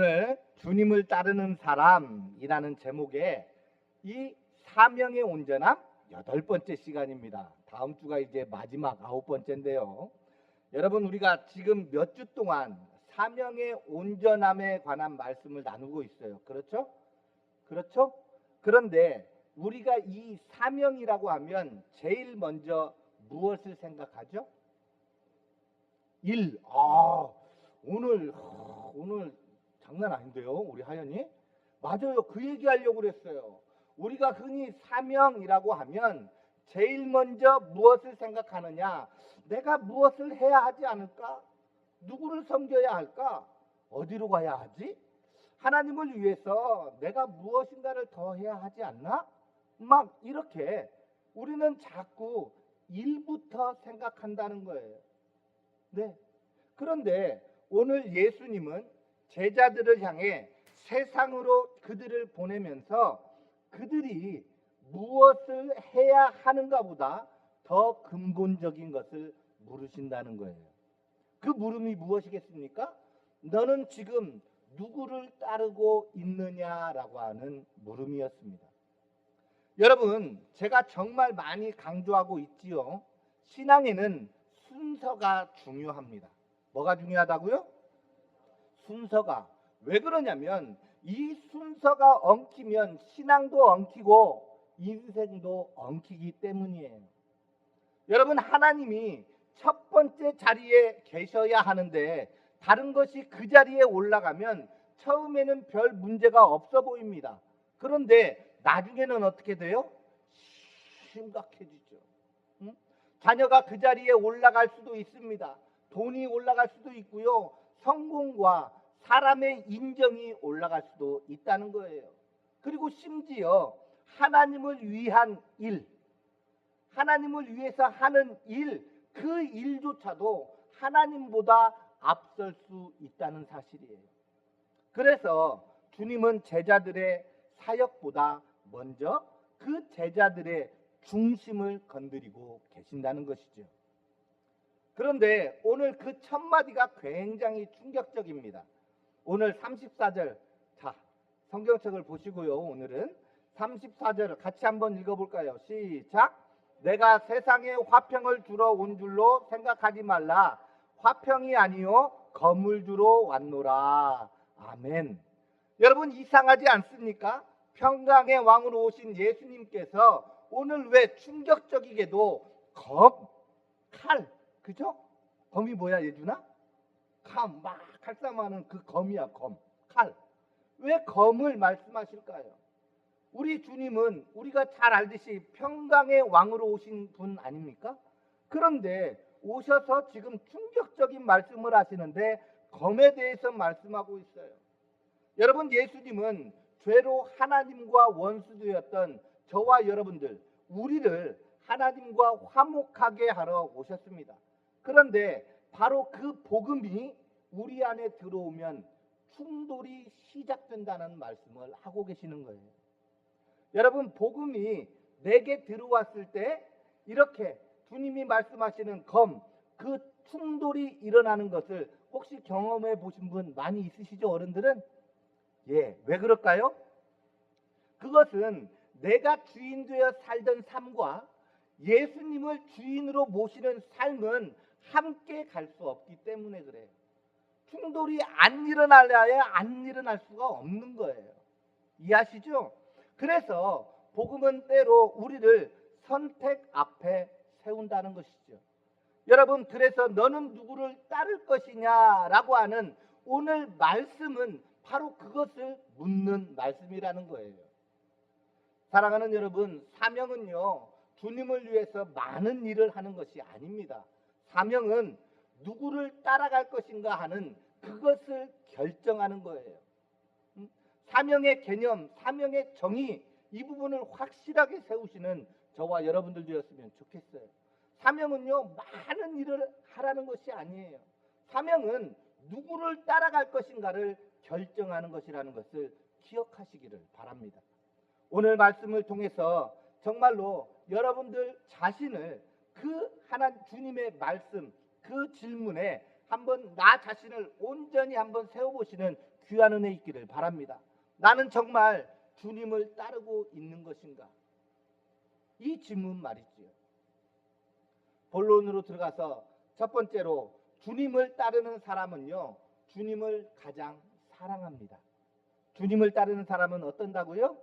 오늘 주님을 따르는 사람이라는 제목의 이 사명의 온전함 8번째 시간입니다. 다음 주가 이제 마지막 9번째인데요. 여러분, 우리가 지금 몇 주 동안 사명의 온전함에 관한 말씀을 나누고 있어요. 그렇죠? 그렇죠? 그런데 우리가 이 사명이라고 하면 제일 먼저 무엇을 생각하죠? 일. 오늘 장난 아닌데요, 우리 하연이? 맞아요. 그 얘기하려고 그랬어요. 우리가 흔히 사명이라고 하면 제일 먼저 무엇을 생각하느냐? 내가 무엇을 해야 하지 않을까? 누구를 섬겨야 할까? 어디로 가야 하지? 하나님을 위해서 내가 무엇인가를 더 해야 하지 않나? 막 이렇게 우리는 자꾸 일부터 생각한다는 거예요. 네. 그런데 오늘 예수님은 제자들을 향해 세상으로 그들을 보내면서 그들이 무엇을 해야 하는가보다 더 근본적인 것을 물으신다는 거예요. 그 물음이 무엇이겠습니까? 너는 지금 누구를 따르고 있느냐라고 하는 물음이었습니다. 여러분, 제가 정말 많이 강조하고 있지요. 신앙에는 순서가 중요합니다. 뭐가 중요하다고요? 순서가. 왜 그러냐면 이 순서가 엉키면 신앙도 엉키고 인생도 엉키기 때문이에요. 여러분, 하나님이 첫 번째 자리에 계셔야 하는데 다른 것이 그 자리에 올라가면 처음에는 별 문제가 없어 보입니다. 그런데 나중에는 어떻게 돼요? 심각해지죠. 자녀가 그 자리에 올라갈 수도 있습니다. 돈이 올라갈 수도 있고요. 성공과 사람의 인정이 올라갈 수도 있다는 거예요. 그리고 심지어 하나님을 위한 일, 하나님을 위해서 하는 일, 그 일조차도 하나님보다 앞설 수 있다는 사실이에요. 그래서 주님은 제자들의 사역보다 먼저 그 제자들의 중심을 건드리고 계신다는 것이죠. 그런데 오늘 그 첫 마디가 굉장히 충격적입니다. 오늘 34절, 자, 성경책을 보시고요. 오늘은 34절을 같이 한번 읽어볼까요? 시작. 내가 세상에 화평을 주러 온 줄로 생각하지 말라. 화평이 아니요 검을 주러 왔노라. 아멘. 여러분, 이상하지 않습니까? 평강의 왕으로 오신 예수님께서 오늘 왜 충격적이게도 검, 칼, 그죠? 검이 뭐야, 예준아? 막 칼싸움하는 그 검이야, 검, 칼. 왜 검을 말씀하실까요? 우리 주님은 우리가 잘 알듯이 평강의 왕으로 오신 분 아닙니까? 그런데 오셔서 지금 충격적인 말씀을 하시는데 검에 대해서 말씀하고 있어요. 여러분, 예수님은 죄로 하나님과 원수되었던 저와 여러분들, 우리를 하나님과 화목하게 하러 오셨습니다. 그런데 바로 그 복음이 우리 안에 들어오면 충돌이 시작된다는 말씀을 하고 계시는 거예요. 여러분, 복음이 내게 들어왔을 때 이렇게 주님이 말씀하시는 검, 그 충돌이 일어나는 것을 혹시 경험해 보신 분 많이 있으시죠, 어른들은? 예, 왜 그럴까요? 그것은 내가 주인 되어 살던 삶과 예수님을 주인으로 모시는 삶은 함께 갈 수 없기 때문에 그래요. 충돌이 안 일어나야 안 일어날 수가 없는 거예요. 이해하시죠? 그래서 복음은 때로 우리를 선택 앞에 세운다는 것이죠. 여러분, 그래서 너는 누구를 따를 것이냐라고 하는 오늘 말씀은 바로 그것을 묻는 말씀이라는 거예요. 사랑하는 여러분, 사명은요, 주님을 위해서 많은 일을 하는 것이 아닙니다. 사명은 누구를 따라갈 것인가 하는 그것을 결정하는 거예요. 사명의 개념, 사명의 정의, 이 부분을 확실하게 세우시는 저와 여러분들 되었으면 좋겠어요. 사명은요, 많은 일을 하라는 것이 아니에요. 사명은 누구를 따라갈 것인가를 결정하는 것이라는 것을 기억하시기를 바랍니다. 오늘 말씀을 통해서 정말로 여러분들 자신을 그 하나님 주님의 말씀, 그 질문에 한번 나 자신을 온전히 한번 세워보시는 귀한 은혜 있기를 바랍니다. 나는 정말 주님을 따르고 있는 것인가? 이 질문 말이지요. 본론으로 들어가서 첫 번째로 주님을 따르는 사람은요, 주님을 가장 사랑합니다. 주님을 따르는 사람은 어떤다고요?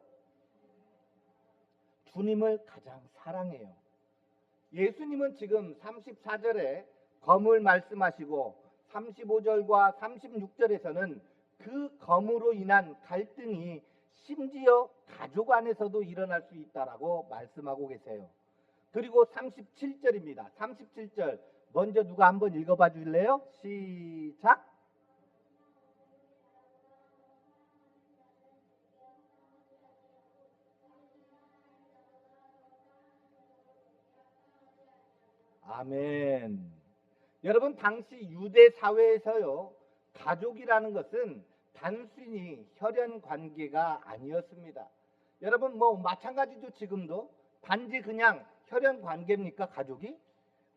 주님을 가장 사랑해요. 예수님은 지금 34절에 검을 말씀하시고 35절과 36절에서는 그 검으로 인한 갈등이 심지어 가족 안에서도 일어날 수 있다라고 말씀하고 계세요. 그리고 37절입니다. 37절 먼저 누가 한번 읽어봐 줄래요? 시작. 아멘. 여러분, 당시 유대 사회에서요, 가족이라는 것은 단순히 혈연 관계가 아니었습니다. 여러분, 뭐 마찬가지죠. 지금도 단지 그냥 혈연 관계입니까, 가족이?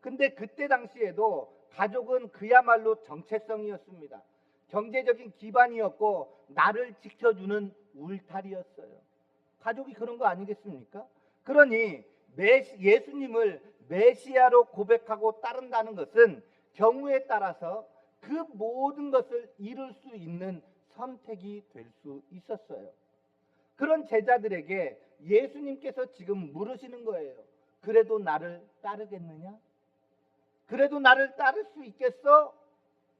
근데 그때 당시에도 가족은 그야말로 정체성이었습니다. 경제적인 기반이었고 나를 지켜주는 울타리였어요. 가족이 그런 거 아니겠습니까? 그러니 예수님을 메시아로 고백하고 따른다는 것은 경우에 따라서 그 모든 것을 이룰 수 있는 선택이 될 수 있었어요. 그런 제자들에게 예수님께서 지금 물으시는 거예요. 그래도 나를 따르겠느냐? 그래도 나를 따를 수 있겠어?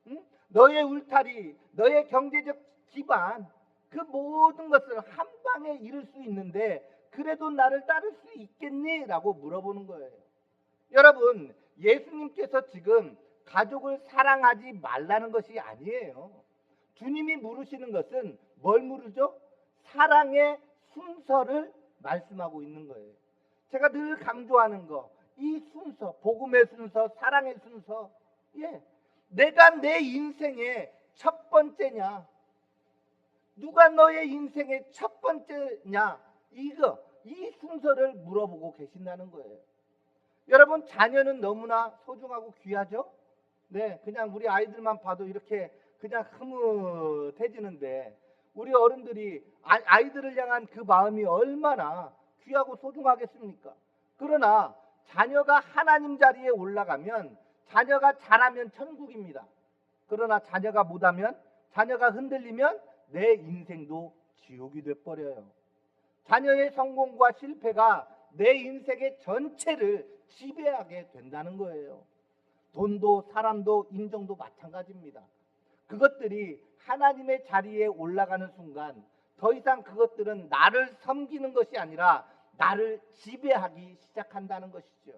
응? 너의 울타리, 너의 경제적 기반, 그 모든 것을 한 방에 이룰 수 있는데 그래도 나를 따를 수 있겠니? 라고 물어보는 거예요. 여러분, 예수님께서 지금 가족을 사랑하지 말라는 것이 아니에요. 주님이 물으시는 것은 뭘 물으죠? 사랑의 순서를 말씀하고 있는 거예요. 제가 늘 강조하는 거, 이 순서, 복음의 순서, 사랑의 순서, 내가 내 인생의 첫 번째냐? 누가 너의 인생의 첫 번째냐? 이 순서를 물어보고 계신다는 거예요. 여러분, 자녀는 너무나 소중하고 귀하죠? 네, 그냥 우리 아이들만 봐도 이렇게 그냥 흐뭇해지는데 우리 어른들이 아이들을 향한 그 마음이 얼마나 귀하고 소중하겠습니까? 그러나 자녀가 하나님 자리에 올라가면, 자녀가 잘하면 천국입니다. 그러나 자녀가 못하면, 자녀가 흔들리면 내 인생도 지옥이 돼버려요. 자녀의 성공과 실패가 내 인생의 전체를 지배하게 된다는 거예요. 돈도 사람도 인정도 마찬가지입니다. 그것들이 하나님의 자리에 올라가는 순간 더 이상 그것들은 나를 섬기는 것이 아니라 나를 지배하기 시작한다는 것이죠.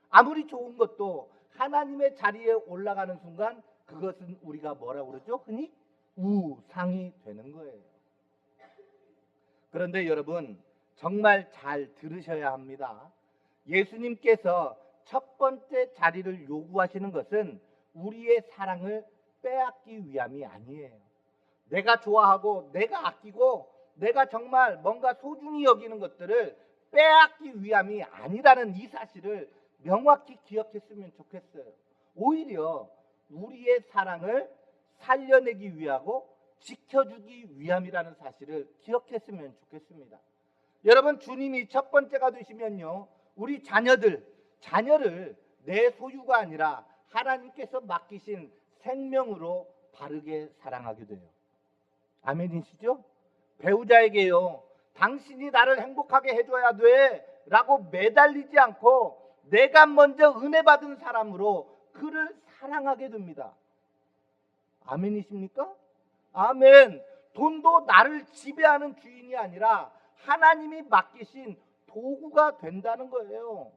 아무리 좋은 것도 하나님의 자리에 올라가는 순간 그것은 우리가 뭐라고 그러죠? 흔히 우상이 되는 거예요. 그런데 여러분, 정말 잘 들으셔야 합니다. 예수님께서 첫 번째 자리를 요구하시는 것은 우리의 사랑을 빼앗기 위함이 아니에요. 내가 좋아하고 내가 아끼고 내가 정말 뭔가 소중히 여기는 것들을 빼앗기 위함이 아니라는 이 사실을 명확히 기억했으면 좋겠어요. 오히려 우리의 사랑을 살려내기 위하고 지켜주기 위함이라는 사실을 기억했으면 좋겠습니다. 여러분, 주님이 첫 번째가 되시면요, 우리 자녀를 내 소유가 아니라 하나님께서 맡기신 생명으로 바르게 사랑하게 돼요. 아멘이시죠? 배우자에게요, 당신이 나를 행복하게 해줘야 돼 라고 매달리지 않고 내가 먼저 은혜 받은 사람으로 그를 사랑하게 됩니다. 아멘이십니까? 아멘. 돈도 나를 지배하는 주인이 아니라 하나님이 맡기신 도구가 된다는 거예요.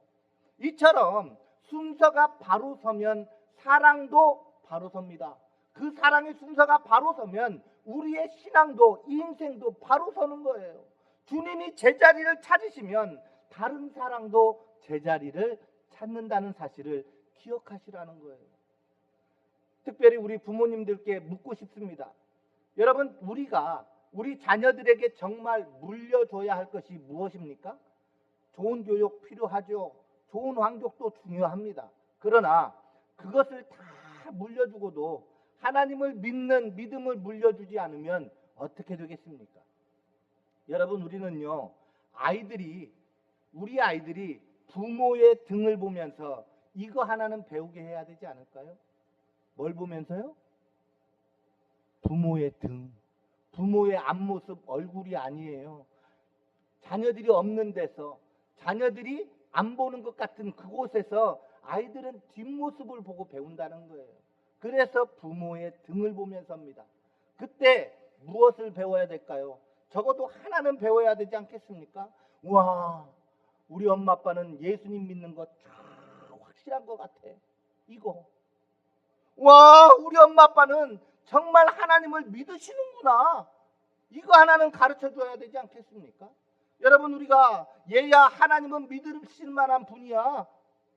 이처럼 순서가 바로 서면 사랑도 바로 섭니다. 그 사랑의 순서가 바로 서면 우리의 신앙도 인생도 바로 서는 거예요. 주님이 제자리를 찾으시면 다른 사랑도 제자리를 찾는다는 사실을 기억하시라는 거예요. 특별히 우리 부모님들께 묻고 싶습니다. 여러분, 우리 자녀들에게 정말 물려줘야 할 것이 무엇입니까? 좋은 교육 필요하죠. 좋은 환경도 중요합니다. 그러나 그것을 다 물려주고도 하나님을 믿는 믿음을 물려주지 않으면 어떻게 되겠습니까? 여러분, 우리는요, 우리 아이들이 부모의 등을 보면서 이거 하나는 배우게 해야 되지 않을까요? 뭘 보면서요? 부모의 등, 부모의 앞모습, 얼굴이 아니에요. 자녀들이 없는 데서, 자녀들이 안 보는 것 같은 그곳에서 아이들은 뒷모습을 보고 배운다는 거예요. 그래서 부모의 등을 보면서입니다. 그때 무엇을 배워야 될까요? 적어도 하나는 배워야 되지 않겠습니까? 와, 우리 엄마 아빠는 예수님 믿는 거 확실한 것 같아. 이거. 와, 우리 엄마 아빠는 정말 하나님을 믿으시는구나. 이거 하나는 가르쳐 줘야 되지 않겠습니까? 여러분, 우리가 얘야 하나님은 믿으실 만한 분이야.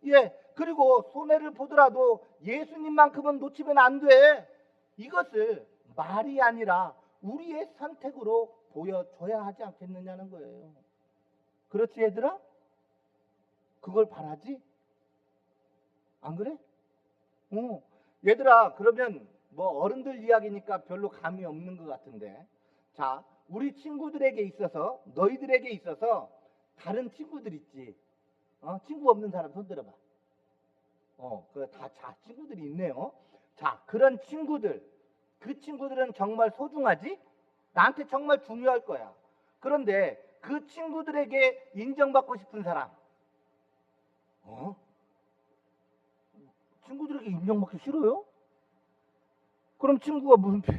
예, 그리고 손해를 보더라도 예수님만큼은 놓치면 안 돼. 이것을 말이 아니라 우리의 선택으로 보여줘야 하지 않겠느냐는 거예요. 그렇지 얘들아? 그걸 바라지? 안 그래? 얘들아, 그러면 뭐 어른들 이야기니까 별로 감이 없는 것 같은데, 자, 우리 친구들에게 있어서, 너희들에게 있어서 다른 친구들 있지? 친구 없는 사람 손 들어봐. 자, 친구들이 있네요. 자, 그런 친구들, 그 친구들은 정말 소중하지? 나한테 정말 중요할 거야. 그런데 그 친구들에게 인정받고 싶은 사람, 친구들에게 인정받기 싫어요? 그럼 친구가 무슨 필요?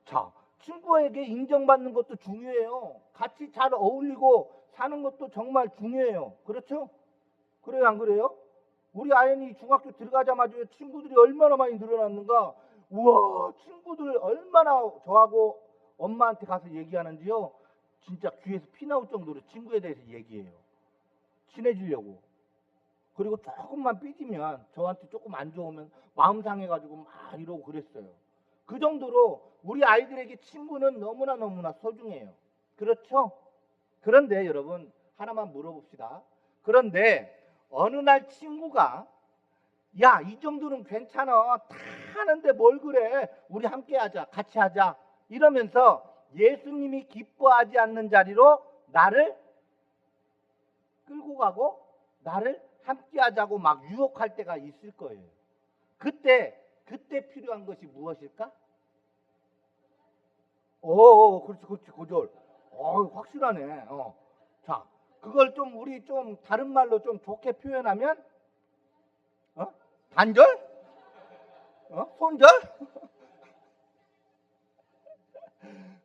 자, 친구에게 인정받는 것도 중요해요. 같이 잘 어울리고 사는 것도 정말 중요해요. 그렇죠? 그래요, 안 그래요? 우리 아연이 중학교 들어가자마자 친구들이 얼마나 많이 늘어났는가. 우와, 친구들 얼마나 저하고 엄마한테 가서 얘기하는지요. 진짜 귀에서 피 나올 정도로 친구에 대해서 얘기해요. 친해지려고. 그리고 조금만 삐지면, 저한테 조금 안 좋으면 마음 상해가지고 막 이러고 그랬어요. 그 정도로 우리 아이들에게 친구는 너무나 소중해요. 그렇죠? 그런데 여러분, 하나만 물어봅시다. 그런데 어느 날 친구가, 야, 이 정도는 괜찮아, 다 하는데 뭘 그래, 우리 함께 하자, 같이 하자, 이러면서 예수님이 기뻐하지 않는 자리로 나를 끌고 가고 나를 함께 하자고 막 유혹할 때가 있을 거예요. 그때 필요한 것이 무엇일까? 그렇지, 고졸. 확실하네. 자, 그걸 좀 우리 좀 다른 말로 좀 좋게 표현하면, 단절? 손절?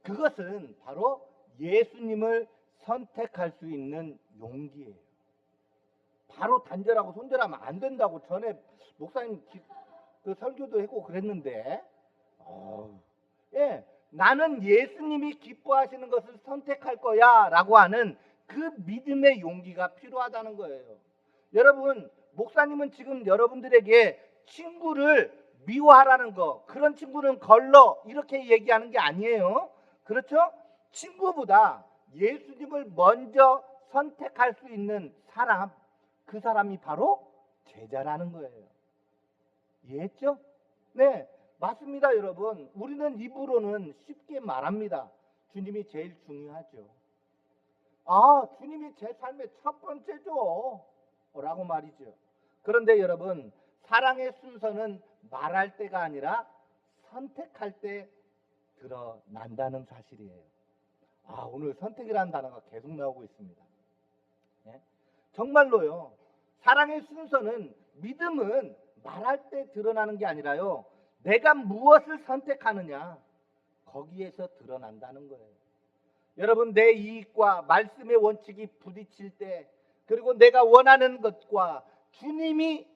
그것은 바로 예수님을 선택할 수 있는 용기예요. 바로 단절하고 손절하면 안 된다고 전에 목사님 그 설교도 했고 그랬는데, 예, 나는 예수님이 기뻐하시는 것을 선택할 거야 라고 하는 그 믿음의 용기가 필요하다는 거예요. 여러분, 목사님은 지금 여러분들에게 친구를 미워하라는 거, 그런 친구는 걸러, 이렇게 얘기하는 게 아니에요. 그렇죠? 친구보다 예수님을 먼저 선택할 수 있는 사람, 그 사람이 바로 제자라는 거예요. 이해했죠? 네, 맞습니다, 여러분. 우리는 입으로는 쉽게 말합니다. 주님이 제일 중요하죠. 주님이 제 삶의 첫 번째죠, 라고 말이죠. 그런데 여러분, 사랑의 순서는 말할 때가 아니라 선택할 때 드러난다는 사실이에요. 오늘 선택이라는 단어가 계속 나오고 있습니다. 네? 정말로요, 사랑의 순서는, 믿음은 말할 때 드러나는 게 아니라요, 내가 무엇을 선택하느냐, 거기에서 드러난다는 거예요. 여러분, 내 이익과 말씀의 원칙이 부딪힐 때, 그리고 내가 원하는 것과 주님이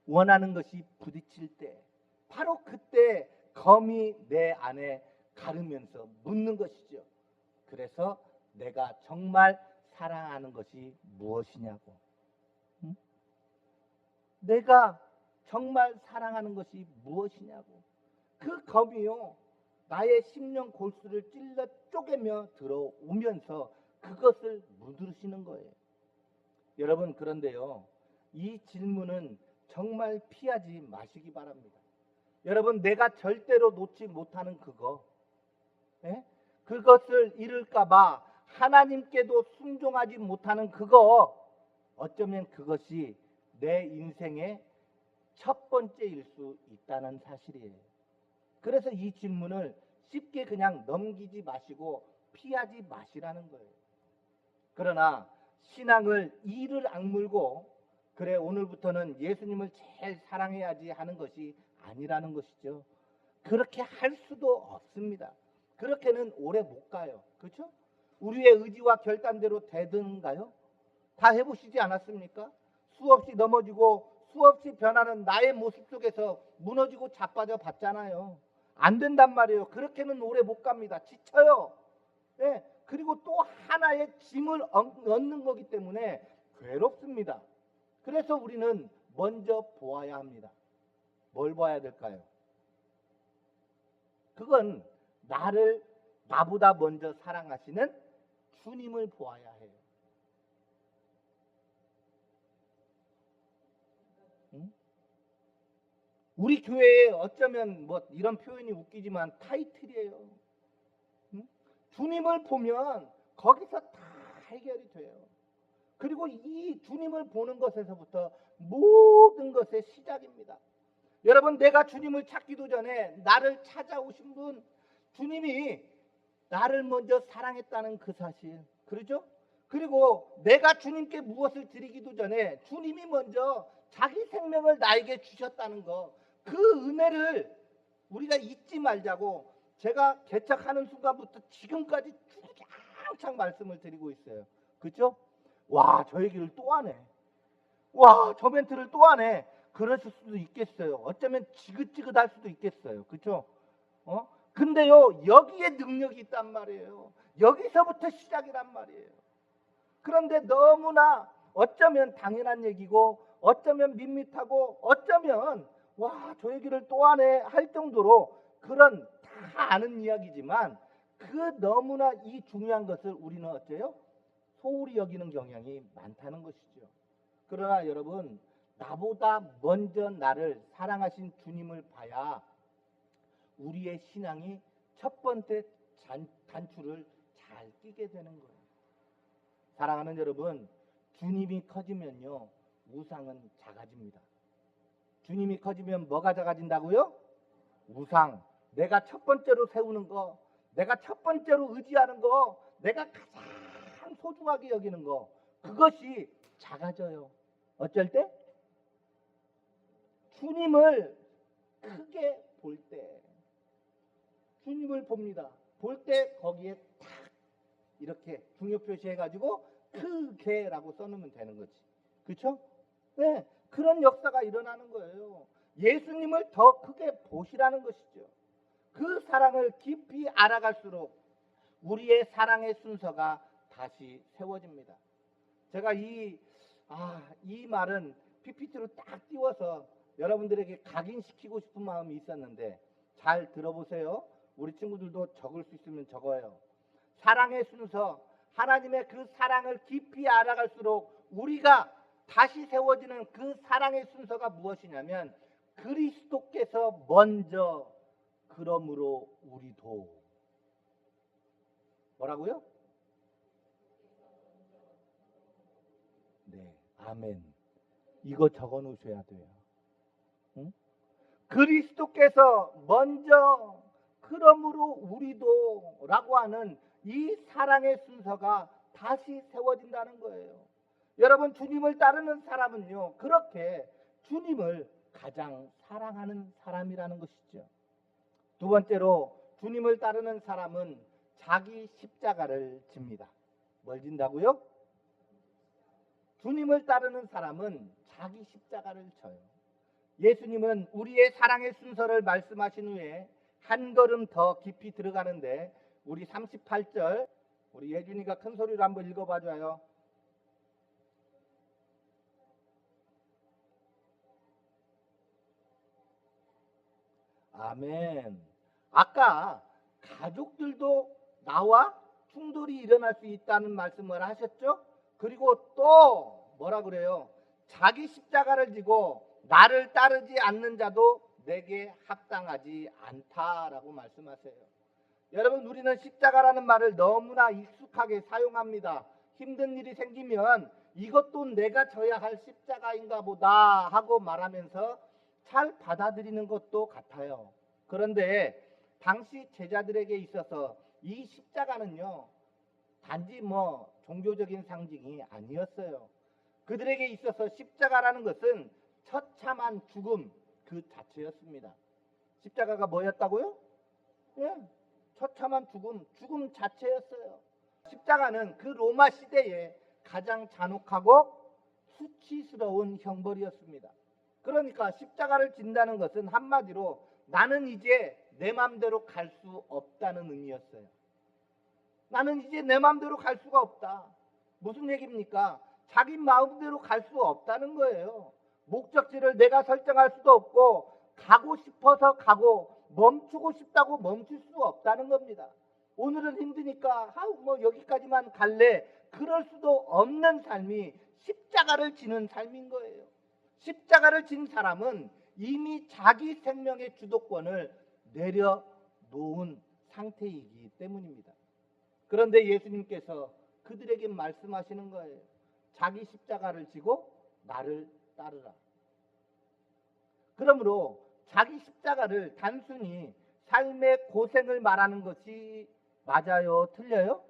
원하는 것이 부딪힐 때, 바로 그때 검이 내 안에 가르면서 묻는 것이죠. 그래서 내가 정말 사랑하는 것이 무엇이냐고. 내가 정말 사랑하는 것이 무엇이냐고. 그 검이요, 나의 심령 골수를 찔러 쪼개며 들어오면서 그것을 묻으시는 거예요. 여러분, 그런데요, 이 질문은 정말 피하지 마시기 바랍니다. 여러분, 내가 절대로 놓지 못하는 그거, 예? 그것을 잃을까봐 하나님께도 순종하지 못하는 그거, 어쩌면 그것이 내 인생의 첫 번째일 수 있다는 사실이에요. 그래서 이 질문을 쉽게 그냥 넘기지 마시고 피하지 마시라는 거예요. 그러나 신앙을 이를 악물고 그래 오늘부터는 예수님을 제일 사랑해야지 하는 것이 아니라는 것이죠. 그렇게 할 수도 없습니다. 그렇게는 오래 못 가요. 그렇죠? 우리의 의지와 결단대로 되든가요? 다 해보시지 않았습니까? 수없이 넘어지고 수없이 변하는 나의 모습 속에서 무너지고 자빠져 봤잖아요. 안 된단 말이에요. 그렇게는 오래 못 갑니다. 지쳐요. 예, 그리고 또 하나의 짐을 얻는 거기 때문에 괴롭습니다. 그래서 우리는 먼저 보아야 합니다. 뭘 봐야 될까요? 그건 나보다 먼저 사랑하시는 주님을 보아야 해요. 응? 우리 교회에 어쩌면 뭐 이런 표현이 웃기지만 타이틀이에요. 응? 주님을 보면 거기서 다 해결이 돼요. 그리고 이 주님을 보는 것에서부터 모든 것의 시작입니다. 여러분, 내가 주님을 찾기도 전에 나를 찾아오신 분, 주님이 나를 먼저 사랑했다는 그 사실, 그렇죠? 그리고 내가 주님께 무엇을 드리기도 전에 주님이 먼저 자기 생명을 나에게 주셨다는 거, 그 은혜를 우리가 잊지 말자고 제가 개척하는 순간부터 지금까지 주장창 말씀을 드리고 있어요. 그렇죠? 와, 저 얘기를 또 하네. 와, 저 멘트를 또 하네. 그러실 수도 있겠어요. 어쩌면 지긋지긋할 수도 있겠어요. 그렇죠? 근데요, 여기에 능력이 있단 말이에요. 여기서부터 시작이란 말이에요. 그런데 너무나 어쩌면 당연한 얘기고 어쩌면 밋밋하고 어쩌면 와, 저 얘기를 또 하네 할 정도로 그런 다 아는 이야기지만 그 너무나 이 중요한 것을 우리는 어째요? 소홀히 여기는 경향이 많다는 것이죠. 그러나 여러분, 나보다 먼저 나를 사랑하신 주님을 봐야 우리의 신앙이 첫 번째 단추를 잘 끼게 되는 거예요. 사랑하는 여러분, 주님이 커지면요, 우상은 작아집니다. 주님이 커지면 뭐가 작아진다고요? 우상. 내가 첫 번째로 세우는 거, 내가 첫 번째로 의지하는 거, 내가 가장 소중하게 여기는 거, 그것이 작아져요. 어쩔 때? 주님을 크게 볼 때. 주님을 봅니다. 볼 때 거기에 딱 이렇게 중요 표시해가지고 크게라고 써놓으면 되는 거지. 그렇죠? 네, 그런 역사가 일어나는 거예요. 예수님을 더 크게 보시라는 것이죠. 그 사랑을 깊이 알아갈수록 우리의 사랑의 순서가 다시 세워집니다. 제가 이 말은 PPT로 딱 띄워서 여러분들에게 각인시키고 싶은 마음이 있었는데 잘 들어보세요. 우리 친구들도 적을 수 있으면 적어요. 사랑의 순서, 하나님의 그 사랑을 깊이 알아갈수록 우리가 다시 세워지는 그 사랑의 순서가 무엇이냐면 그리스도께서 먼저 그러므로 우리도 뭐라고요? 네, 아멘. 이거 적어 놓으셔야 돼요. 응? 그리스도께서 먼저 그러므로 우리도 라고 하는 이 사랑의 순서가 다시 세워진다는 거예요. 여러분, 주님을 따르는 사람은요, 그렇게 주님을 가장 사랑하는 사람이라는 것이죠. 두 번째로 주님을 따르는 사람은 자기 십자가를 집니다. 뭘 진다고요? 주님을 따르는 사람은 자기 십자가를 져요. 예수님은 우리의 사랑의 순서를 말씀하신 후에 한 걸음 더 깊이 들어가는데 우리 38절 우리 예준이가 큰 소리로 한번 읽어봐줘요. 아멘. 아까 가족들도 나와 충돌이 일어날 수 있다는 말씀을 하셨죠? 그리고 또 뭐라 그래요? 자기 십자가를 지고 나를 따르지 않는 자도 내게 합당하지 않다라고 말씀하세요. 여러분, 우리는 십자가라는 말을 너무나 익숙하게 사용합니다. 힘든 일이 생기면 이것도 내가 져야 할 십자가인가 보다 하고 말하면서 잘 받아들이는 것도 같아요. 그런데 당시 제자들에게 있어서 이 십자가는요, 단지 종교적인 상징이 아니었어요. 그들에게 있어서 십자가라는 것은 처참한 죽음 그 자체였습니다. 십자가가 뭐였다고요? 예, 처참한 죽음 자체였어요. 십자가는 그 로마 시대에 가장 잔혹하고 수치스러운 형벌이었습니다. 그러니까 십자가를 진다는 것은 한마디로 나는 이제 내 마음대로 갈 수 없다는 의미였어요. 나는 이제 내 마음대로 갈 수가 없다. 무슨 얘기입니까? 자기 마음대로 갈 수 없다는 거예요. 목적지를 내가 설정할 수도 없고, 가고 싶어서 가고, 멈추고 싶다고 멈출 수 없다는 겁니다. 오늘은 힘드니까 여기까지만 갈래, 그럴 수도 없는 삶이 십자가를 지는 삶인 거예요. 십자가를 진 사람은 이미 자기 생명의 주도권을 내려놓은 상태이기 때문입니다. 그런데 예수님께서 그들에게 말씀하시는 거예요. 자기 십자가를 지고 나를 따르라. 그러므로 자기 십자가를 단순히 삶의 고생을 말하는 것이 맞아요? 틀려요?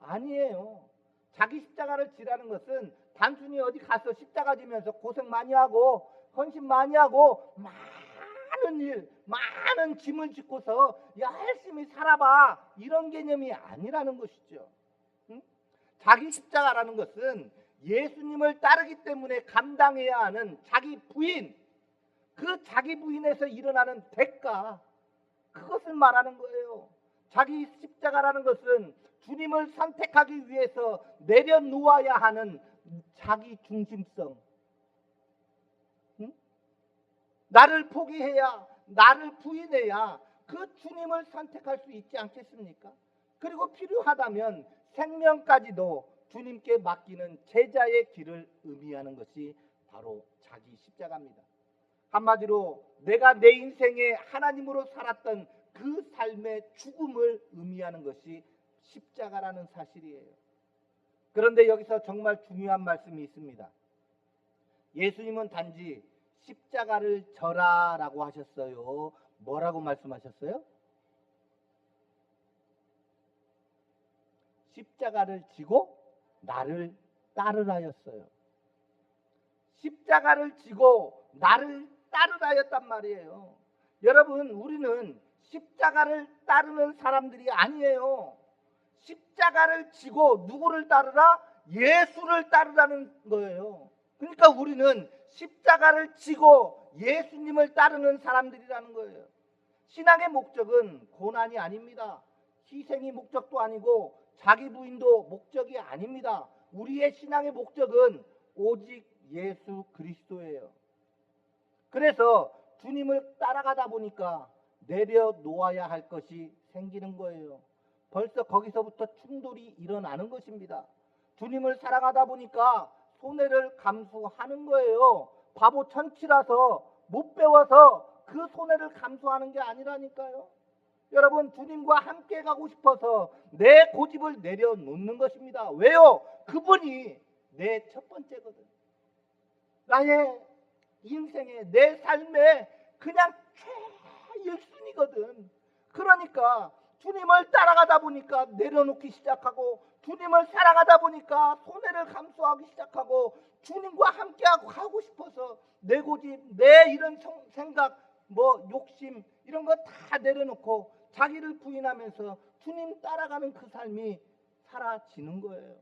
아니에요. 자기 십자가를 지라는 것은 단순히 어디 가서 십자가 지면서 고생 많이 하고 헌신 많이 하고 많은 일, 많은 짐을 짓고서 열심히 살아봐, 이런 개념이 아니라는 것이죠. 응? 자기 십자가라는 것은 예수님을 따르기 때문에 감당해야 하는 자기 부인, 그 자기 부인에서 일어나는 대가, 그것을 말하는 거예요. 자기 십자가라는 것은 주님을 선택하기 위해서 내려놓아야 하는 자기 중심성. 응? 나를 포기해야, 나를 부인해야 그 주님을 선택할 수 있지 않겠습니까? 그리고 필요하다면 생명까지도 주님께 맡기는 제자의 길을 의미하는 것이 바로 자기 십자가입니다. 한마디로 내가 내 인생에 하나님으로 살았던 그 삶의 죽음을 의미하는 것이 십자가라는 사실이에요. 그런데 여기서 정말 중요한 말씀이 있습니다. 예수님은 단지 십자가를 져라라고 하셨어요? 뭐라고 말씀하셨어요? 십자가를 지고 나를 따르라였어요. 십자가를 지고 나를 따르라였단 말이에요. 여러분, 우리는 십자가를 따르는 사람들이 아니에요. 십자가를 지고 누구를 따르라? 예수를 따르라는 거예요. 그러니까 우리는 십자가를 지고 예수님을 따르는 사람들이라는 거예요. 신앙의 목적은 고난이 아닙니다. 희생이 목적도 아니고 자기 부인도 목적이 아닙니다. 우리의 신앙의 목적은 오직 예수 그리스도예요. 그래서 주님을 따라가다 보니까 내려놓아야 할 것이 생기는 거예요. 벌써 거기서부터 충돌이 일어나는 것입니다. 주님을 사랑하다 보니까 손해를 감수하는 거예요. 바보 천치라서 못 배워서 그 손해를 감수하는 게 아니라니까요. 여러분, 주님과 함께 가고 싶어서 내 고집을 내려놓는 것입니다. 왜요? 그분이 내 첫 번째거든. 나의 인생에, 내 삶에 그냥 최일순위거든. 그러니까 주님을 따라가다 보니까 내려놓기 시작하고, 주님을 사랑하다 보니까 손해를 감수하기 시작하고, 주님과 함께하고 가고 싶어서 내 고집, 내 이런 생각, 욕심 이런 거 다 내려놓고 자기를 부인하면서 주님 따라가는 그 삶이 사라지는 거예요.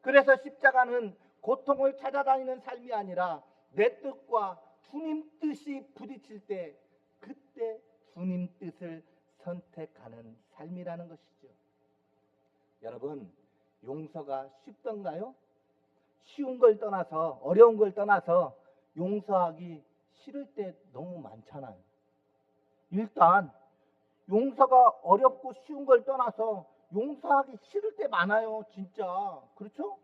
그래서 십자가는 고통을 찾아다니는 삶이 아니라 내 뜻과 주님 뜻이 부딪힐 때, 그때 주님 뜻을 선택하는 삶이라는 것이죠. 여러분, 용서가 쉽던가요? 쉬운 걸 떠나서, 어려운 걸 떠나서 용서하기 싫을 때 너무 많잖아요. 일단 용서가 어렵고 쉬운 걸 떠나서 용서하기 싫을 때 많아요. 진짜. 그렇죠?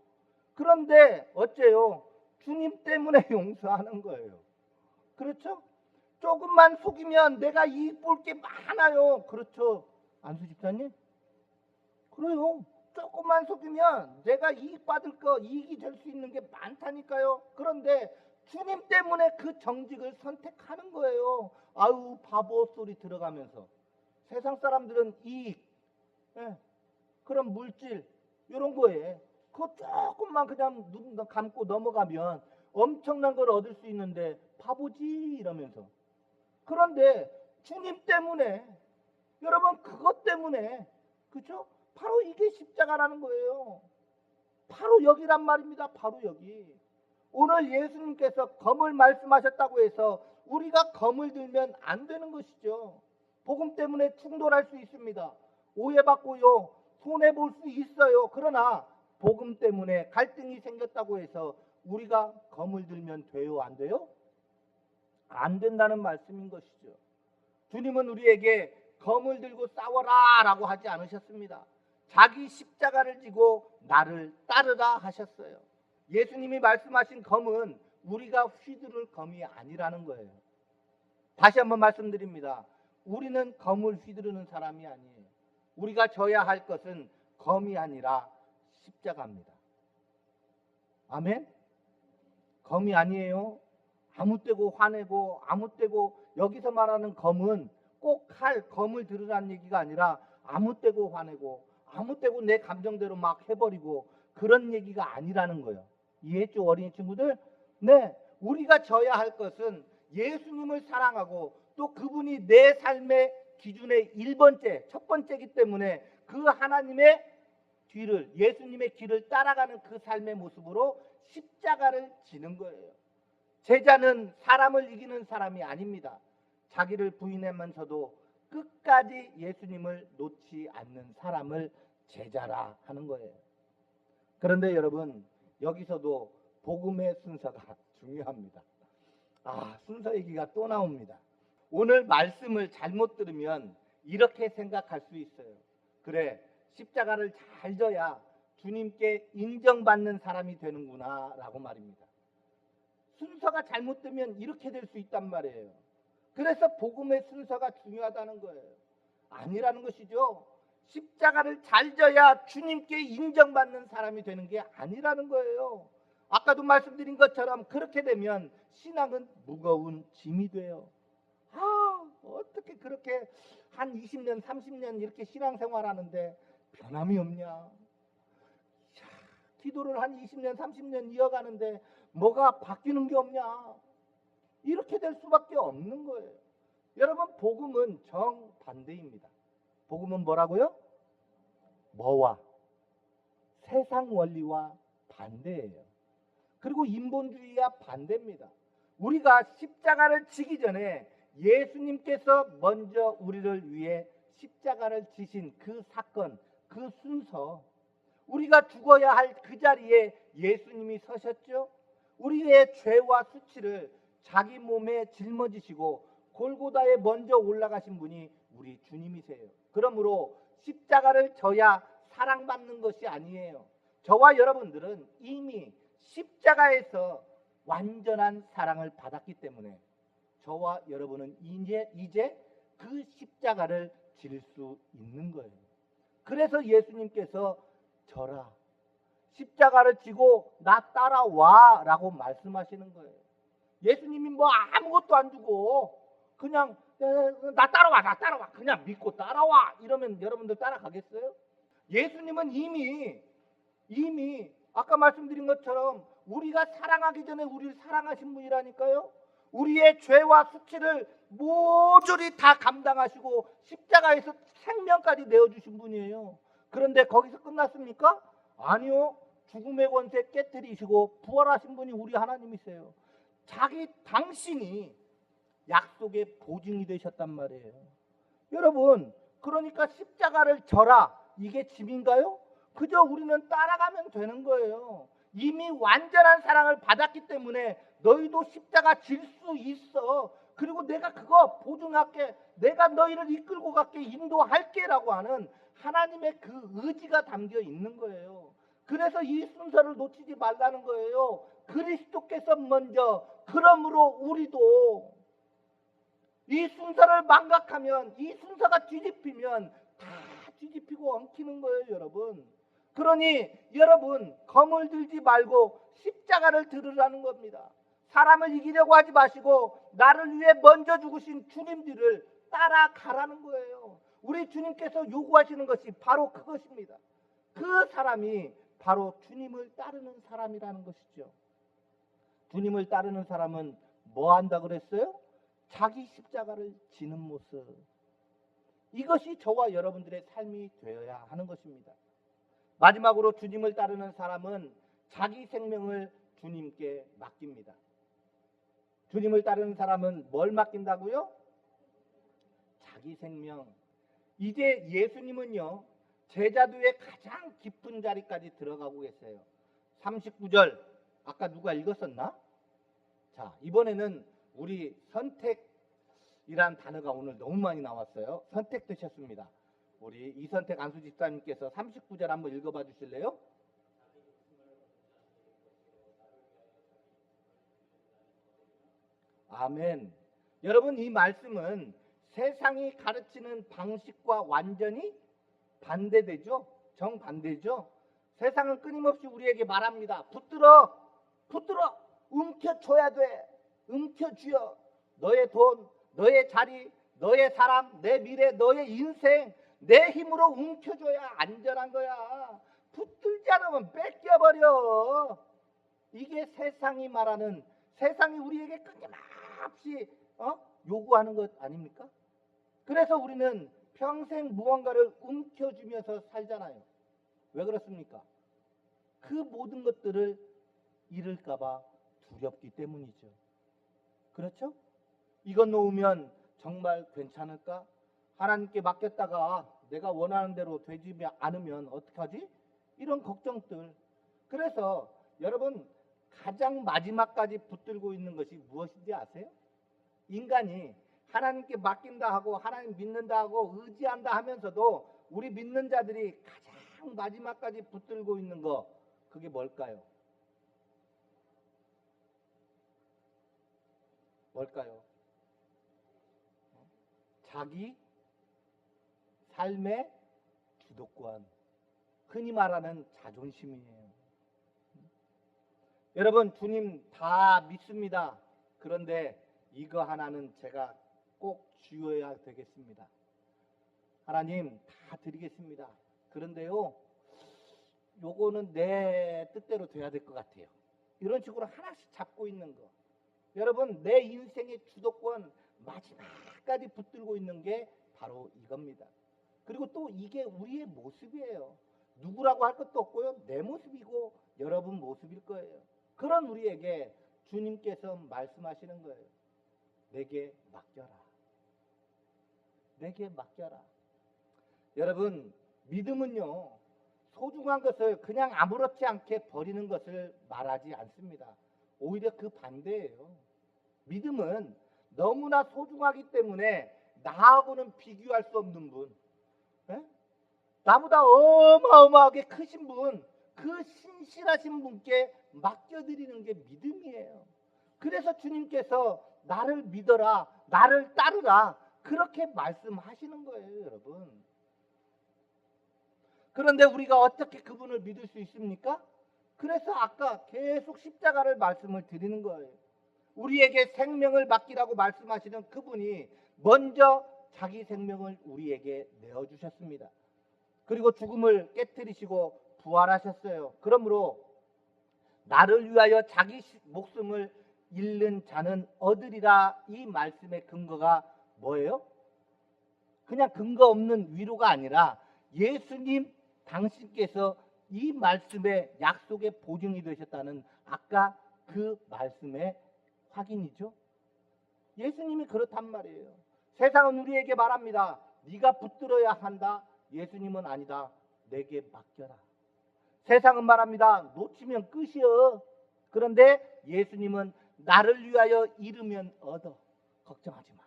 그런데 어째요? 주님 때문에 용서하는 거예요. 그렇죠? 조금만 속이면 내가 이익 볼 게 많아요. 그렇죠, 안수 집사님? 그래요. 조금만 속이면 내가 이익 받을 거, 이익이 될 수 있는 게 많다니까요. 그런데 주님 때문에 그 정직을 선택하는 거예요. 아유, 바보 소리 들어가면서. 세상 사람들은 이익, 예, 그런 물질 이런 거에 그거 조금만 그냥 눈 감고 넘어가면 엄청난 걸 얻을 수 있는데 바보지 이러면서. 그런데 주님 때문에, 여러분 그것 때문에, 그죠? 바로 이게 십자가라는 거예요. 바로 여기란 말입니다. 바로 여기. 오늘 예수님께서 검을 말씀하셨다고 해서 우리가 검을 들면 안 되는 것이죠. 복음 때문에 충돌할 수 있습니다. 오해받고요, 손해볼 수 있어요. 그러나 복음 때문에 갈등이 생겼다고 해서 우리가 검을 들면 돼요? 안 돼요? 안 된다는 말씀인 것이죠. 주님은 우리에게 검을 들고 싸워라 라고 하지 않으셨습니다. 자기 십자가를 지고 나를 따르라 하셨어요. 예수님이 말씀하신 검은 우리가 휘두를 검이 아니라는 거예요. 다시 한번 말씀드립니다. 우리는 검을 휘두르는 사람이 아니에요. 우리가 져야 할 것은 검이 아니라 십자가입니다. 아멘? 검이 아니에요. 아무 때고 화내고 아무 때고, 여기서 말하는 검은 꼭 칼, 검을 들으라는 얘기가 아니라 아무 때고 화내고 아무 때고 내 감정대로 막 해버리고 그런 얘기가 아니라는 거예요. 이해했죠, 어린이 친구들? 네, 우리가 져야 할 것은 예수님을 사랑하고 또 그분이 내 삶의 기준의 1번째, 첫 번째이기 때문에 그 하나님의 뒤를, 예수님의 길을 따라가는 그 삶의 모습으로 십자가를 지는 거예요. 제자는 사람을 이기는 사람이 아닙니다. 자기를 부인하면서도 끝까지 예수님을 놓지 않는 사람을 제자라 하는 거예요. 그런데 여러분, 여기서도 복음의 순서가 중요합니다. 순서 얘기가 또 나옵니다. 오늘 말씀을 잘못 들으면 이렇게 생각할 수 있어요. 그래, 십자가를 잘 져야 주님께 인정받는 사람이 되는구나 라고 말입니다. 순서가 잘못되면 이렇게 될 수 있단 말이에요. 그래서 복음의 순서가 중요하다는 거예요. 아니라는 것이죠. 십자가를 잘 져야 주님께 인정받는 사람이 되는 게 아니라는 거예요. 아까도 말씀드린 것처럼 그렇게 되면 신앙은 무거운 짐이 돼요. 어떻게 그렇게 한 20년 30년 이렇게 신앙생활하는데 변함이 없냐. 기도를 한 20년 30년 이어가는데 뭐가 바뀌는 게 없냐. 이렇게 될 수밖에 없는 거예요. 여러분, 복음은 정반대입니다. 복음은 뭐라고요? 뭐와? 세상 원리와 반대예요. 그리고 인본주의와 반대입니다. 우리가 십자가를 지기 전에 예수님께서 먼저 우리를 위해 십자가를 지신 그 사건, 그 순서, 우리가 죽어야 할 그 자리에 예수님이 서셨죠. 우리의 죄와 수치를 자기 몸에 짊어지시고 골고다에 먼저 올라가신 분이 우리 주님이세요. 그러므로 십자가를 져야 사랑받는 것이 아니에요. 저와 여러분들은 이미 십자가에서 완전한 사랑을 받았기 때문에 저와 여러분은 이제 그 십자가를 질 수 있는 거예요. 그래서 예수님께서 져라, 십자가를 지고 나 따라와 라고 말씀하시는 거예요. 예수님이 뭐 아무것도 안 주고 그냥 나 따라와 그냥 믿고 따라와 이러면 여러분들 따라가겠어요? 예수님은 이미 아까 말씀드린 것처럼 우리가 사랑하기 전에 우리를 사랑하신 분이라니까요. 우리의 죄와 수치를 모조리 다 감당하시고 십자가에서 생명까지 내어주신 분이에요. 그런데 거기서 끝났습니까? 아니요. 죽음의 권세 깨뜨리시고 부활하신 분이 우리 하나님이세요. 당신이 약속의 보증이 되셨단 말이에요. 여러분, 그러니까 십자가를 져라, 이게 짐인가요? 그저 우리는 따라가면 되는 거예요. 이미 완전한 사랑을 받았기 때문에 너희도 십자가 질 수 있어. 그리고 내가 그거 보증할게, 내가 너희를 이끌고 갈게, 인도할게 라고 하는 하나님의 그 의지가 담겨 있는 거예요. 그래서 이 순서를 놓치지 말라는 거예요. 그리스도께서 먼저, 그러므로 우리도 이 순서를 망각하면, 이 순서가 뒤집히면 다 뒤집히고 엉키는 거예요, 여러분. 그러니 여러분, 검을 들지 말고 십자가를 들으라는 겁니다. 사람을 이기려고 하지 마시고 나를 위해 먼저 죽으신 주님들을 따라가라는 거예요. 우리 주님께서 요구하시는 것이 바로 그것입니다. 그 사람이 바로 주님을 따르는 사람이라는 것이죠. 주님을 따르는 사람은 뭐 한다 그랬어요? 자기 십자가를 지는 모습. 이것이 저와 여러분들의 삶이 되어야 하는 것입니다. 마지막으로 주님을 따르는 사람은 자기 생명을 주님께 맡깁니다. 주님을 따르는 사람은 뭘 맡긴다고요? 자기 생명. 이제 예수님은요, 제자도의 가장 깊은 자리까지 들어가고 계세요. 39절 아까 누가 읽었었나? 자, 이번에는 우리 선택이란 단어가 오늘 너무 많이 나왔어요. 선택되셨습니다. 우리 이선택 안수 집사님께서 39절 한번 읽어봐 주실래요? 아멘. 여러분, 이 말씀은 세상이 가르치는 방식과 완전히 반대되죠. 정반대죠. 세상은 끊임없이 우리에게 말합니다. 붙들어, 붙들어, 움켜줘야 돼. 움켜쥐어. 너의 돈, 너의 자리, 너의 사람, 내 미래, 너의 인생 내 힘으로 움켜줘야 안전한 거야. 붙들지 않으면 뺏겨버려. 이게 세상이 말하는, 세상이 우리에게 끊임없이 요구하는 것 아닙니까? 그래서 우리는 평생 무언가를 움켜쥐면서 살잖아요. 왜 그렇습니까? 그 모든 것들을 잃을까봐 두렵기 때문이죠. 그렇죠? 이것 놓으면 정말 괜찮을까? 하나님께 맡겼다가 내가 원하는 대로 되지 않으면 어떡하지? 이런 걱정들. 그래서 여러분, 가장 마지막까지 붙들고 있는 것이 무엇인지 아세요? 인간이 하나님께 맡긴다 하고 하나님 믿는다 하고 의지한다 하면서도 우리 믿는 자들이 가장 마지막까지 붙들고 있는 거, 그게 뭘까요? 뭘까요? 자기 삶의 주도권, 흔히 말하는 자존심이에요. 여러분, 주님 다 믿습니다. 그런데 이거 하나는 제가 꼭 지어야 되겠습니다. 하나님 다 드리겠습니다. 그런데요, 요거는 내 뜻대로 돼야 될 것 같아요. 이런 식으로 하나씩 잡고 있는 거. 여러분, 내 인생의 주도권 마지막까지 붙들고 있는 게 바로 이겁니다. 그리고 또 이게 우리의 모습이에요. 누구라고 할 것도 없고요. 내 모습이고 여러분 모습일 거예요. 그런 우리에게 주님께서 말씀하시는 거예요. 내게 맡겨라. 내게 맡겨라. 여러분, 믿음은요, 소중한 것을 그냥 아무렇지 않게 버리는 것을 말하지 않습니다. 오히려 그 반대예요. 믿음은 너무나 소중하기 때문에 나하고는 비교할 수 없는 분, 나보다 어마어마하게 크신 분, 그 신실하신 분께 맡겨드리는 게 믿음이에요. 그래서 주님께서 나를 믿어라, 나를 따르라, 그렇게 말씀하시는 거예요, 여러분. 그런데 우리가 어떻게 그분을 믿을 수 있습니까? 그래서 아까 계속 십자가를 말씀을 드리는 거예요. 우리에게 생명을 맡기라고 말씀하시는 그분이 먼저 자기 생명을 우리에게 내어주셨습니다. 그리고 죽음을 깨뜨리시고 부활하셨어요. 그러므로 나를 위하여 자기 목숨을 잃는 자는 얻으리라, 이 말씀의 근거가 뭐예요? 그냥 근거 없는 위로가 아니라 예수님 당신께서 이 말씀의 약속의 보증이 되셨다는 아까 그 말씀의 확인이죠. 예수님이 그렇단 말이에요. 세상은 우리에게 말합니다. 네가 붙들어야 한다. 예수님은 아니다. 내게 맡겨라. 세상은 말합니다. 놓치면 끝이여. 그런데 예수님은 나를 위하여 잃으면 얻어. 걱정하지 마.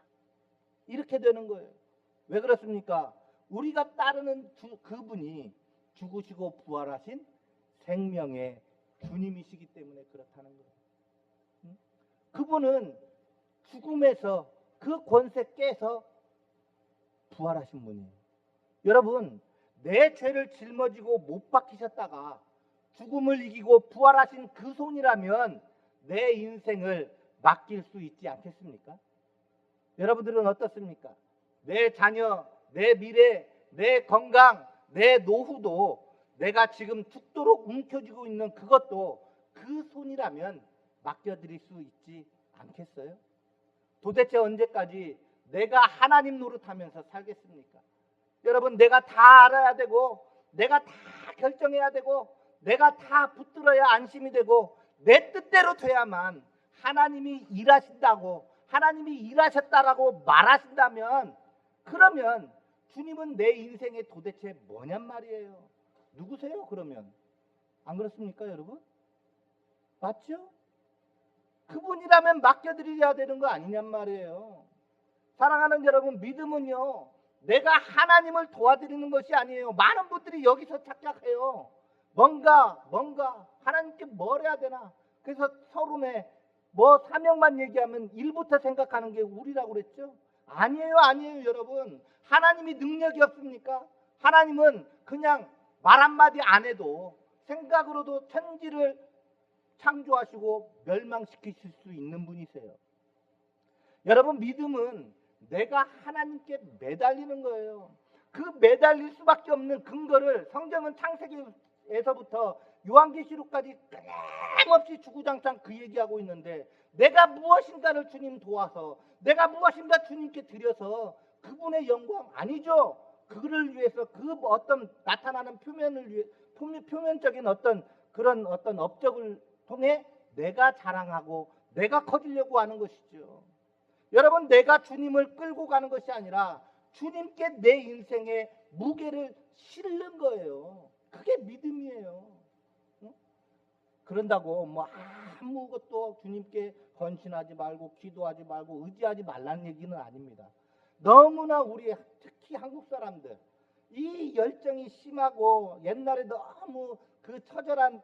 이렇게 되는 거예요. 왜 그렇습니까? 우리가 따르는 그분이 죽으시고 부활하신 생명의 주님이시기 때문에 그렇다는 거예요. 그분은 죽음에서 그 권세 깨서 부활하신 분이에요. 여러분, 내 죄를 짊어지고 못 박히셨다가 죽음을 이기고 부활하신 그 손이라면 내 인생을 맡길 수 있지 않겠습니까? 여러분들은 어떻습니까? 내 자녀, 내 미래, 내 건강, 내 노후도 내가 지금 죽도록 움켜쥐고 있는 그것도 그 손이라면 맡겨드릴 수 있지 않겠어요? 도대체 언제까지 내가 하나님 노릇하면서 살겠습니까? 여러분, 내가 다 알아야 되고 내가 다 결정해야 되고 내가 다 붙들어야 안심이 되고 내 뜻대로 돼야만 하나님이 일하신다고, 하나님이 일하셨다라고 말하신다면, 그러면 주님은 내 인생에 도대체 뭐냔 말이에요. 누구세요 그러면? 안 그렇습니까 여러분? 맞죠? 그분이라면 맡겨드려야 되는 거 아니냔 말이에요. 사랑하는 여러분, 믿음은요, 내가 하나님을 도와드리는 것이 아니에요. 많은 분들이 여기서 착각해요. 뭔가 하나님께 뭘 해야 되나? 그래서 서론에 뭐 사명만 얘기하면 일부터 생각하는 게 우리라고 그랬죠? 아니에요 여러분. 하나님이 능력이 없습니까? 하나님은 그냥 말 한마디 안 해도 생각으로도 천지를 창조하시고 멸망시키실 수 있는 분이세요. 여러분, 믿음은 내가 하나님께 매달리는 거예요. 그 매달릴 수밖에 없는 근거를 성경은 창세기에서부터 요한계시록까지 끊임없이 주구장창 그 얘기하고 있는데, 내가 무엇인가를 주님 도와서, 내가 무엇인가 주님께 드려서 그분의 영광 아니죠. 그를 위해서 그 어떤 나타나는 표면을 위해, 표면적인 어떤 그런 어떤 업적을 통해 내가 자랑하고 내가 커지려고 하는 것이죠. 여러분, 내가 주님을 끌고 가는 것이 아니라 주님께 내 인생의 무게를 실는 거예요. 그게 믿음이에요. 응? 그런다고 뭐 아무것도 주님께 헌신하지 말고 기도하지 말고 의지하지 말라는 얘기는 아닙니다. 너무나 우리 특히 한국 사람들 이 열정이 심하고 옛날에 너무 그 처절한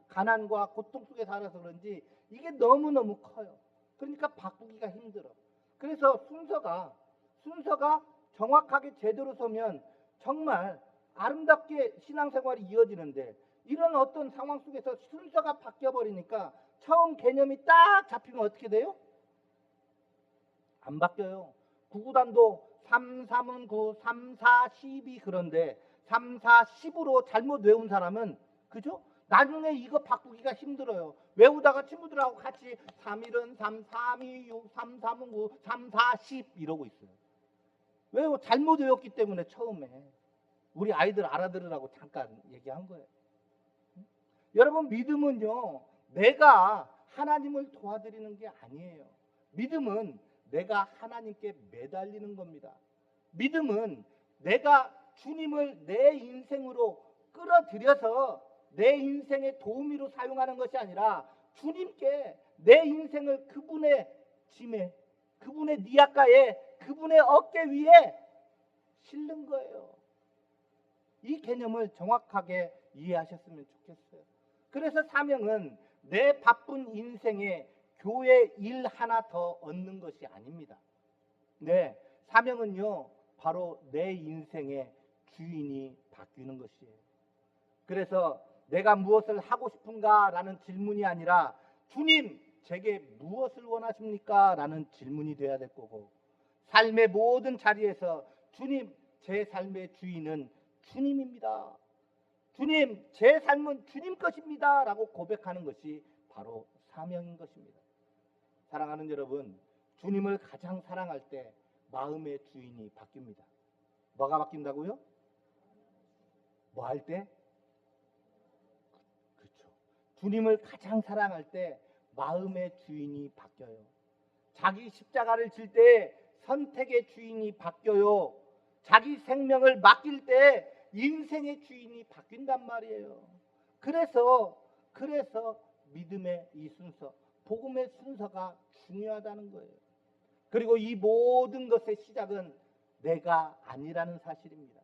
가난과 고통 속에 살아서 그런지 이게 너무너무 커요. 그러니까 바꾸기가 힘들어. 그래서 순서가 정확하게 제대로 서면 정말 아름답게 신앙생활이 이어지는데, 이런 어떤 상황 속에서 순서가 바뀌어버리니까 처음 개념이 딱 잡히면 어떻게 돼요? 안 바뀌어요. 구구단도 3, 3은 9, 3, 4, 10이 그런데 3, 4, 10으로 잘못 외운 사람은, 그죠? 나중에 이거 바꾸기가 힘들어요. 외우다가 친구들하고 같이 3일은 3, 3이 6, 3, 3은 9, 3, 4, 10 이러고 있어요. 왜? 잘못 외웠기 때문에. 처음에 우리 아이들 알아들으라고 잠깐 얘기한 거예요. 여러분, 믿음은요, 내가 하나님을 도와드리는 게 아니에요. 믿음은 내가 하나님께 매달리는 겁니다. 믿음은 내가 주님을 내 인생으로 끌어들여서 내 인생의 도우미로 사용하는 것이 아니라 주님께 내 인생을 그분의 짐에, 그분의 니아가에, 그분의 어깨 위에 실는 거예요. 이 개념을 정확하게 이해하셨으면 좋겠어요. 그래서 사명은 내 바쁜 인생에 교회 일 하나 더 얻는 것이 아닙니다. 네, 사명은요, 바로 내 인생의 주인이 바뀌는 것이에요. 그래서 내가 무엇을 하고 싶은가? 라는 질문이 아니라 주님, 제게 무엇을 원하십니까? 라는 질문이 돼야 될 거고, 삶의 모든 자리에서 주님, 제 삶의 주인은 주님입니다. 주님, 제 삶은 주님 것입니다. 라고 고백하는 것이 바로 사명인 것입니다. 사랑하는 여러분, 주님을 가장 사랑할 때 마음의 주인이 바뀝니다. 뭐가 바뀐다고요? 뭐 할 때? 그렇죠. 주님을 가장 사랑할 때 마음의 주인이 바뀌어요. 자기 십자가를 질 때 선택의 주인이 바뀌어요. 자기 생명을 맡길 때 인생의 주인이 바뀐단 말이에요. 그래서 믿음의 이 순서, 복음의 순서가 중요하다는 거예요. 그리고 이 모든 것의 시작은 내가 아니라는 사실입니다.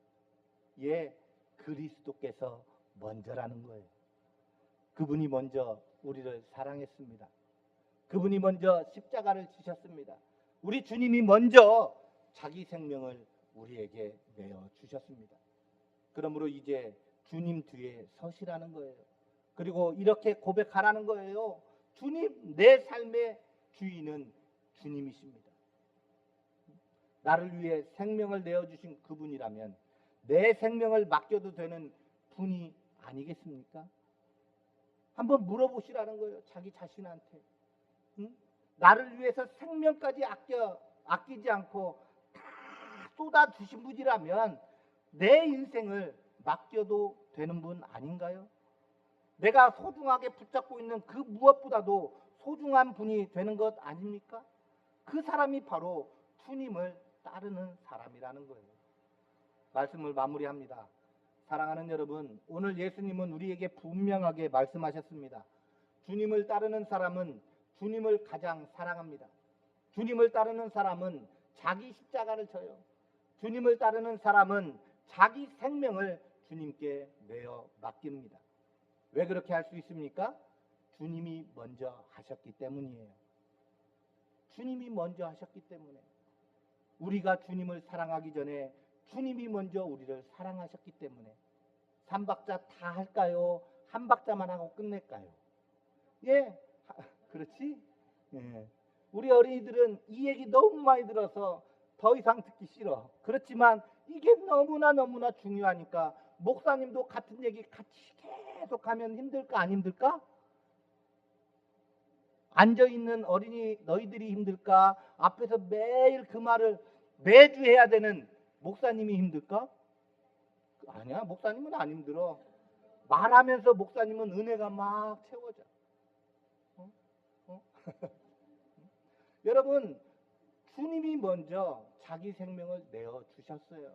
예, 그리스도께서 먼저라는 거예요. 그분이 먼저 우리를 사랑했습니다. 그분이 먼저 십자가를 지셨습니다. 우리 주님이 먼저 자기 생명을 우리에게 내어 주셨습니다. 그러므로 이제 주님 뒤에 서시라는 거예요. 그리고 이렇게 고백하라는 거예요. 주님, 내 삶의 주인은 주님이십니다. 나를 위해 생명을 내어주신 그분이라면 내 생명을 맡겨도 되는 분이 아니겠습니까? 한번 물어보시라는 거예요. 자기 자신한테. 응? 나를 위해서 생명까지 아끼지 않고 다 쏟아주신 분이라면 내 인생을 맡겨도 되는 분 아닌가요? 내가 소중하게 붙잡고 있는 그 무엇보다도 소중한 분이 되는 것 아닙니까? 그 사람이 바로 주님을 따르는 사람이라는 거예요. 말씀을 마무리합니다. 사랑하는 여러분, 오늘 예수님은 우리에게 분명하게 말씀하셨습니다. 주님을 따르는 사람은 주님을 가장 사랑합니다. 주님을 따르는 사람은 자기 십자가를 져요. 주님을 따르는 사람은 자기 생명을 주님께 내어 맡깁니다. 왜 그렇게 할 수 있습니까? 주님이 먼저 하셨기 때문이에요. 주님이 먼저 하셨기 때문에. 우리가 주님을 사랑하기 전에 주님이 먼저 우리를 사랑하셨기 때문에. 3박자 다 할까요? 한 박자만 하고 끝낼까요? 예, 그렇지? 예. 우리 어린이들은 이 얘기 너무 많이 들어서 더 이상 듣기 싫어. 그렇지만 이게 너무나 중요하니까 목사님도 같은 얘기 같이 계속하면 힘들까 안 힘들까? 앉아있는 어린이 너희들이 힘들까? 앞에서 매일 그 말을 매주 해야 되는 목사님이 힘들까? 아니야, 목사님은 안 힘들어. 말하면서 목사님은 은혜가 막 채워져. 어? 어? 여러분, 주님이 먼저 자기 생명을 내어 주셨어요.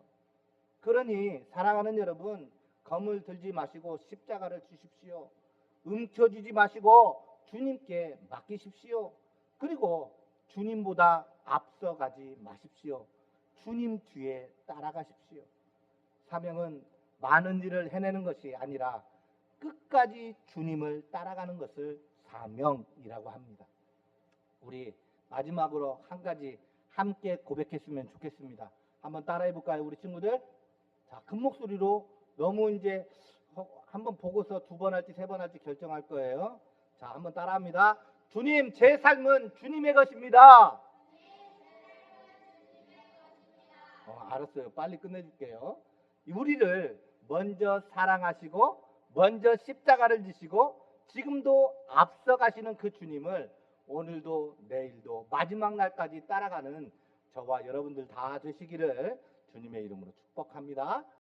그러니 사랑하는 여러분, 검을 들지 마시고 십자가를 주십시오. 움켜쥐지 마시고 주님께 맡기십시오. 그리고 주님보다 앞서가지 마십시오. 주님 뒤에 따라가십시오. 사명은 많은 일을 해내는 것이 아니라 끝까지 주님을 따라가는 것을 사명이라고 합니다. 우리 마지막으로 한 가지 함께 고백했으면 좋겠습니다. 한번 따라해 볼까요, 우리 친구들? 자, 큰 목소리로. 너무 이제 한번 보고서 2번 할지 3번 할지 결정할 거예요. 자, 한번 따라합니다. 주님, 제 삶은 주님의 것입니다. 알았어요. 빨리 끝내줄게요. 우리를 먼저 사랑하시고 먼저 십자가를 지시고 지금도 앞서가시는 그 주님을 오늘도 내일도 마지막 날까지 따라가는 저와 여러분들 다 되시기를 주님의 이름으로 축복합니다.